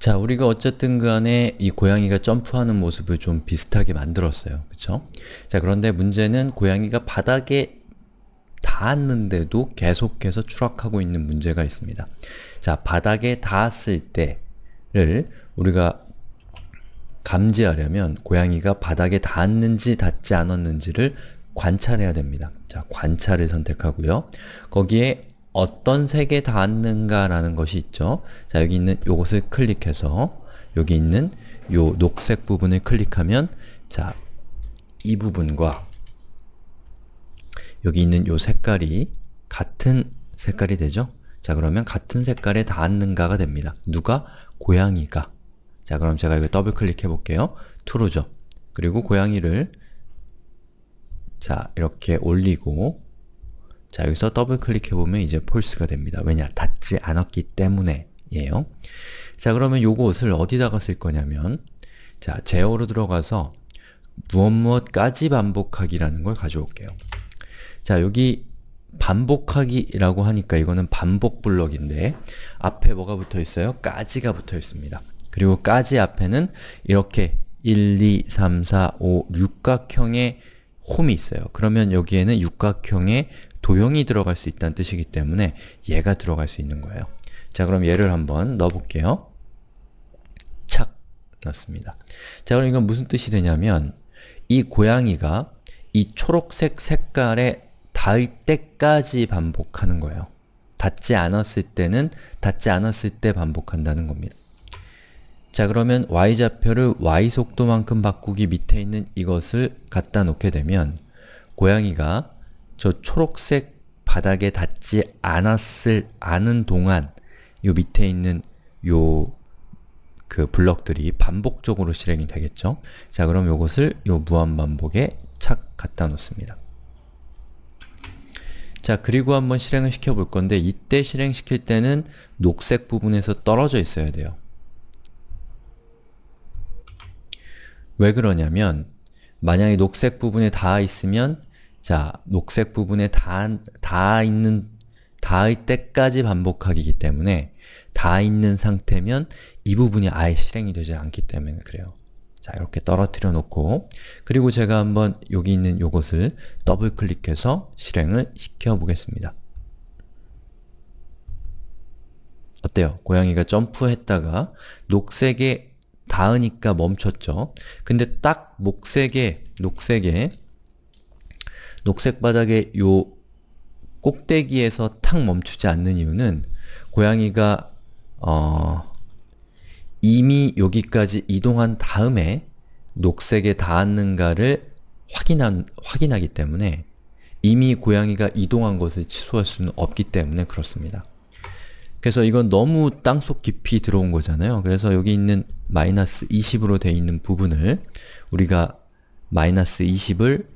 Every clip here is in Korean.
자, 우리가 어쨌든 간에 이 고양이가 점프하는 모습을 좀 비슷하게 만들었어요. 그쵸? 자, 그런데 문제는 고양이가 바닥에 닿았는데도 계속해서 추락하고 있는 문제가 있습니다. 자, 바닥에 닿았을 때를 우리가 감지하려면 고양이가 바닥에 닿았는지 닿지 않았는지를 관찰해야 됩니다. 자, 관찰을 선택하고요. 거기에 어떤 색에 닿았는가 라는 것이 있죠. 자, 여기 있는 요것을 클릭해서 여기 있는 요 녹색 부분을 클릭하면 자, 이 부분과 여기 있는 요 색깔이 같은 색깔이 되죠? 자, 그러면 같은 색깔에 닿았는가가 됩니다. 누가? 고양이가. 자, 그럼 제가 이거 더블 클릭해 볼게요. true죠. 그리고 고양이를 자, 이렇게 올리고 자, 여기서 더블 클릭해보면 이제 false가 됩니다. 왜냐? 닿지 않았기 때문에 예요. 자, 그러면 요것을 어디다가 쓸 거냐면 자, 제어로 들어가서 무엇무엇까지 반복하기라는 걸 가져올게요. 자, 여기 반복하기라고 하니까 이거는 반복 블럭인데 앞에 뭐가 붙어 있어요? 까지가 붙어 있습니다. 그리고 까지 앞에는 이렇게 1, 2, 3, 4, 5, 육각형의 홈이 있어요. 그러면 여기에는 육각형의 도형이 들어갈 수 있다는 뜻이기 때문에 얘가 들어갈 수 있는 거예요. 자, 그럼 얘를 한번 넣어볼게요. 착! 넣습니다. 자, 그럼 이건 무슨 뜻이 되냐면 이 고양이가 이 초록색 색깔에 닿을 때까지 반복하는 거예요. 닿지 않았을 때는 닿지 않았을 때 반복한다는 겁니다. 자, 그러면 y좌표를 y속도만큼 바꾸기 밑에 있는 이것을 갖다 놓게 되면 고양이가 저 초록색 바닥에 닿지 않은 동안 요 밑에 있는 요 그 블럭들이 반복적으로 실행이 되겠죠? 자, 그럼 요것을 요 무한반복에 착 갖다 놓습니다. 자, 그리고 한번 실행을 시켜 볼 건데 이때 실행시킬 때는 녹색 부분에서 떨어져 있어야 돼요. 왜 그러냐면 만약에 녹색 부분에 닿아 있으면 자, 녹색 부분에 닿을 때까지 반복하기이기 때문에 닿아 있는 상태면 이 부분이 아예 실행이 되지 않기 때문에 그래요. 자, 이렇게 떨어뜨려 놓고 그리고 제가 한번 여기 있는 요것을 더블 클릭해서 실행을 시켜 보겠습니다. 어때요? 고양이가 점프했다가 녹색에 닿으니까 멈췄죠? 근데 딱 녹색 바닥에 요 꼭대기에서 탁 멈추지 않는 이유는 고양이가 이미 여기까지 이동한 다음에 녹색에 닿았는가를 확인하기 때문에 이미 고양이가 이동한 것을 취소할 수는 없기 때문에 그렇습니다. 그래서 이건 너무 땅속 깊이 들어온 거잖아요. 그래서 여기 있는 마이너스 20으로 되어 있는 부분을 우리가 마이너스 20을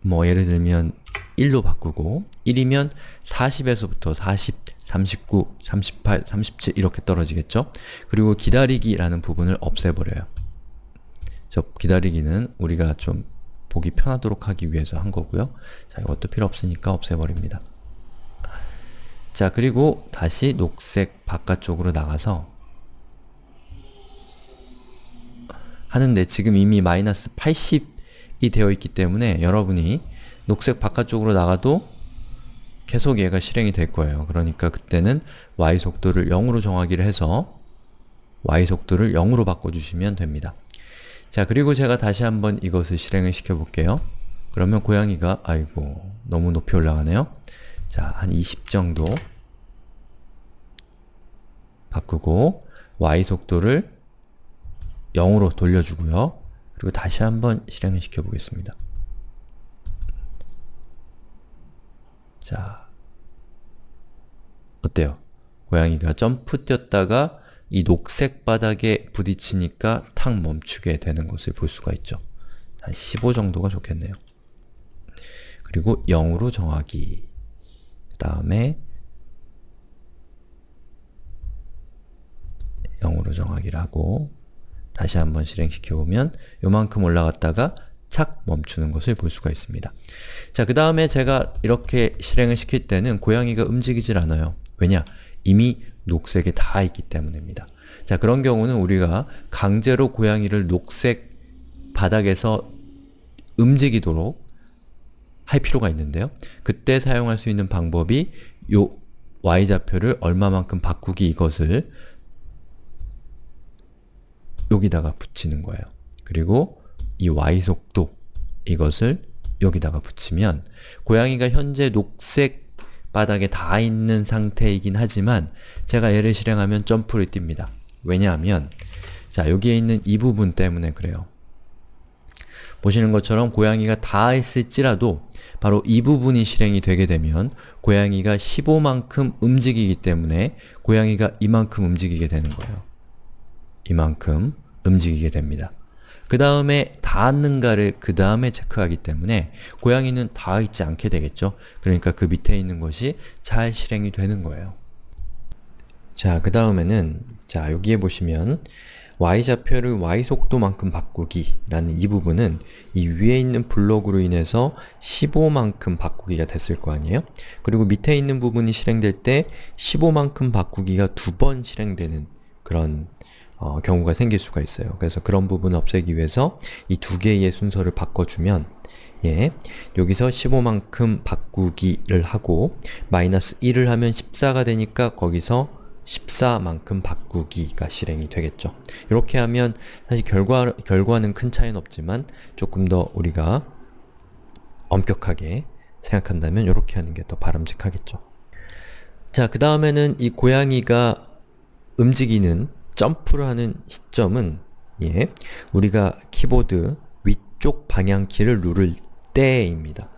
뭐 예를 들면 1로 바꾸고 1이면 40에서부터 40, 39, 38, 37 이렇게 떨어지겠죠? 그리고 기다리기라는 부분을 없애버려요. 저 기다리기는 우리가 좀 보기 편하도록 하기 위해서 한 거고요. 자, 이것도 필요 없으니까 없애버립니다. 자, 그리고 다시 녹색 바깥쪽으로 나가서 하는데 지금 이미 마이너스 80이 되어 있기 때문에 여러분이 녹색 바깥쪽으로 나가도 계속 얘가 실행이 될 거예요. 그러니까 그때는 y속도를 0으로 정하기를 해서 y속도를 0으로 바꿔주시면 됩니다. 자, 그리고 제가 다시 한번 이것을 실행을 시켜 볼게요. 그러면 고양이가 아이고 너무 높이 올라가네요. 자, 한 20 정도 바꾸고 y속도를 0으로 돌려주고요. 그리고 다시 한번 실행을 시켜 보겠습니다. 자, 어때요? 고양이가 점프 뛰었다가 이 녹색 바닥에 부딪히니까 탁 멈추게 되는 것을 볼 수가 있죠. 한 15 정도가 좋겠네요. 그리고 0으로 정하기. 그 다음에 0으로 정하기를 하고 다시 한번 실행시켜보면 요만큼 올라갔다가 착 멈추는 것을 볼 수가 있습니다. 자, 그 다음에 제가 이렇게 실행을 시킬 때는 고양이가 움직이질 않아요. 왜냐? 이미 녹색에 닿아 있기 때문입니다. 자, 그런 경우는 우리가 강제로 고양이를 녹색 바닥에서 움직이도록 할 필요가 있는데요. 그때 사용할 수 있는 방법이 요 y좌표를 얼마만큼 바꾸기, 이것을 여기다가 붙이는 거예요. 그리고 이 y속도, 이것을 여기다가 붙이면 고양이가 현재 녹색 바닥에 닿아 있는 상태이긴 하지만 제가 얘를 실행하면 점프를 띱니다. 왜냐하면 자, 여기에 있는 이 부분 때문에 그래요. 보시는 것처럼 고양이가 닿아 있을지라도 바로 이 부분이 실행이 되게 되면 고양이가 15만큼 움직이기 때문에 고양이가 이만큼 움직이게 되는 거예요. 이만큼 움직이게 됩니다. 그 다음에 닿았는가를 그 다음에 체크하기 때문에 고양이는 닿아 있지 않게 되겠죠. 그러니까 그 밑에 있는 것이 잘 실행이 되는 거예요. 자, 그 다음에는 자, 여기에 보시면 y좌표를 y속도만큼 바꾸기 라는 이 부분은 이 위에 있는 블록으로 인해서 15만큼 바꾸기가 됐을 거 아니에요? 그리고 밑에 있는 부분이 실행될 때 15만큼 바꾸기가 2번 실행되는 그런 경우가 생길 수가 있어요. 그래서 그런 부분을 없애기 위해서 이 두 개의 순서를 바꿔주면 여기서 15만큼 바꾸기를 하고 마이너스 1을 하면 14가 되니까 거기서 14만큼 바꾸기가 실행이 되겠죠. 이렇게 하면 사실 결과는 큰 차이는 없지만 조금 더 우리가 엄격하게 생각한다면 이렇게 하는 게 더 바람직하겠죠. 자, 그 다음에는 이 고양이가 움직이는 점프를 하는 시점은 우리가 키보드 위쪽 방향키를 누를 때입니다.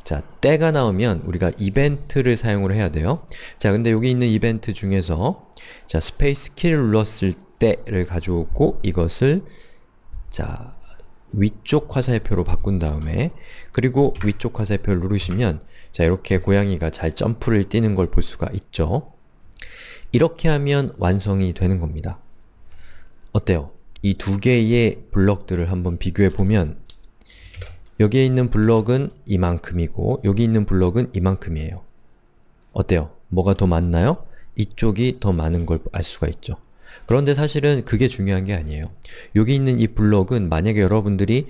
자, 때가 나오면 우리가 이벤트를 사용을 해야 돼요. 자, 근데 여기 있는 이벤트 중에서 자, 스페이스 키를 눌렀을 때를 가져오고 이것을 자, 위쪽 화살표로 바꾼 다음에 그리고 위쪽 화살표를 누르시면 자, 이렇게 고양이가 잘 점프를 뛰는 걸 볼 수가 있죠. 이렇게 하면 완성이 되는 겁니다. 어때요? 이 두 개의 블럭들을 한번 비교해 보면 여기에 있는 블럭은 이만큼이고 여기 있는 블럭은 이만큼이에요. 어때요? 뭐가 더 많나요? 이쪽이 더 많은 걸 알 수가 있죠. 그런데 사실은 그게 중요한 게 아니에요. 여기 있는 이 블럭은 만약에 여러분들이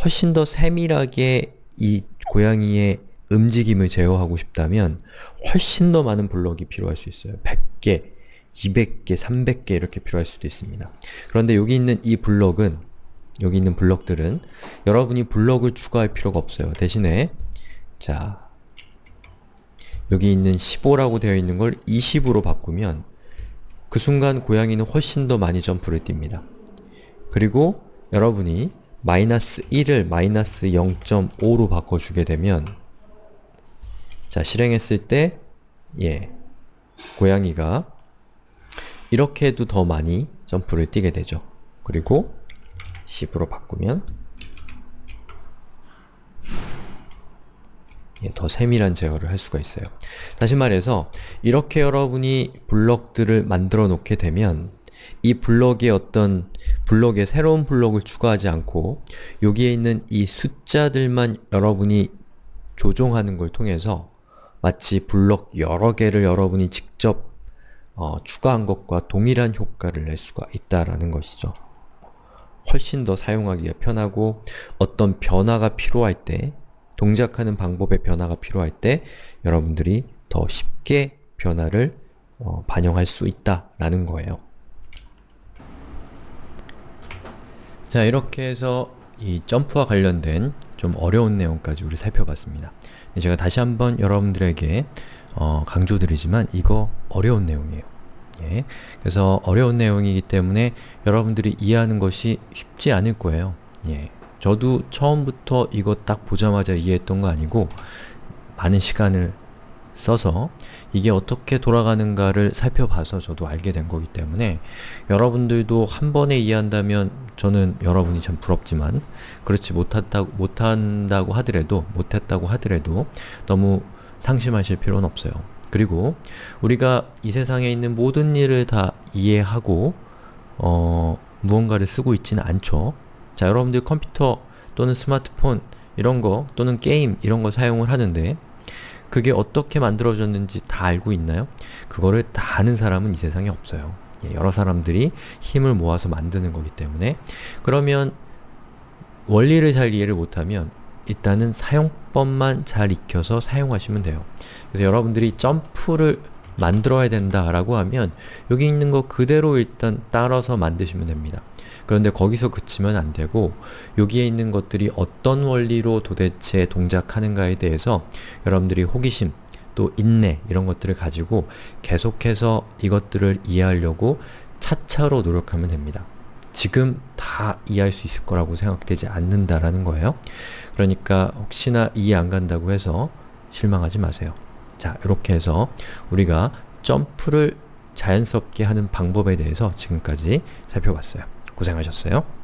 훨씬 더 세밀하게 이 고양이의 움직임을 제어하고 싶다면 훨씬 더 많은 블럭이 필요할 수 있어요. 100개, 200개, 300개 이렇게 필요할 수도 있습니다. 그런데 여기 있는 이 블럭은 여기 있는 블럭들은 여러분이 블럭을 추가할 필요가 없어요. 대신에 자, 여기 있는 15라고 되어 있는 걸 20으로 바꾸면 그 순간 고양이는 훨씬 더 많이 점프를 띱니다. 그리고 여러분이 마이너스 1을 마이너스 0.5로 바꿔주게 되면 자, 실행했을 때 고양이가 이렇게 해도 더 많이 점프를 뛰게 되죠. 그리고 10으로 바꾸면 더 세밀한 제어를 할 수가 있어요. 다시 말해서 이렇게 여러분이 블럭들을 만들어 놓게 되면 이 블럭에 새로운 블럭을 추가하지 않고 여기에 있는 이 숫자들만 여러분이 조종하는 걸 통해서 마치 블럭 여러 개를 여러분이 직접 추가한 것과 동일한 효과를 낼 수가 있다라는 것이죠. 훨씬 더 사용하기가 편하고 어떤 변화가 필요할 때, 동작하는 방법의 변화가 필요할 때 여러분들이 더 쉽게 변화를 반영할 수 있다라는 거예요. 자, 이렇게 해서 이 점프와 관련된 좀 어려운 내용까지 우리 살펴봤습니다. 제가 다시 한번 여러분들에게 강조드리지만 이거 어려운 내용이에요. 그래서 어려운 내용이기 때문에 여러분들이 이해하는 것이 쉽지 않을 거예요. 저도 처음부터 이거 딱 보자마자 이해했던 거 아니고 많은 시간을 써서 이게 어떻게 돌아가는가를 살펴봐서 저도 알게 된 거기 때문에 여러분들도 한 번에 이해한다면 저는 여러분이 참 부럽지만 그렇지 못했다고 하더라도 너무 상심하실 필요는 없어요. 그리고 우리가 이 세상에 있는 모든 일을 다 이해하고 무언가를 쓰고 있지는 않죠. 자, 여러분들 컴퓨터 또는 스마트폰 이런 거 또는 게임 이런 거 사용을 하는데 그게 어떻게 만들어졌는지 다 알고 있나요? 그거를 다 아는 사람은 이 세상에 없어요. 여러 사람들이 힘을 모아서 만드는 거기 때문에. 그러면 원리를 잘 이해를 못하면 일단은 사용법만 잘 익혀서 사용하시면 돼요. 그래서 여러분들이 점프를 만들어야 된다라고 하면 여기 있는 거 그대로 일단 따라서 만드시면 됩니다. 그런데 거기서 그치면 안 되고 여기에 있는 것들이 어떤 원리로 도대체 동작하는가에 대해서 여러분들이 호기심, 또 인내 이런 것들을 가지고 계속해서 이것들을 이해하려고 차차로 노력하면 됩니다. 지금 다 이해할 수 있을 거라고 생각되지 않는다라는 거예요. 그러니까 혹시나 이해 안 간다고 해서 실망하지 마세요. 자, 이렇게 해서 우리가 점프를 자연스럽게 하는 방법에 대해서 지금까지 살펴봤어요. 고생하셨어요.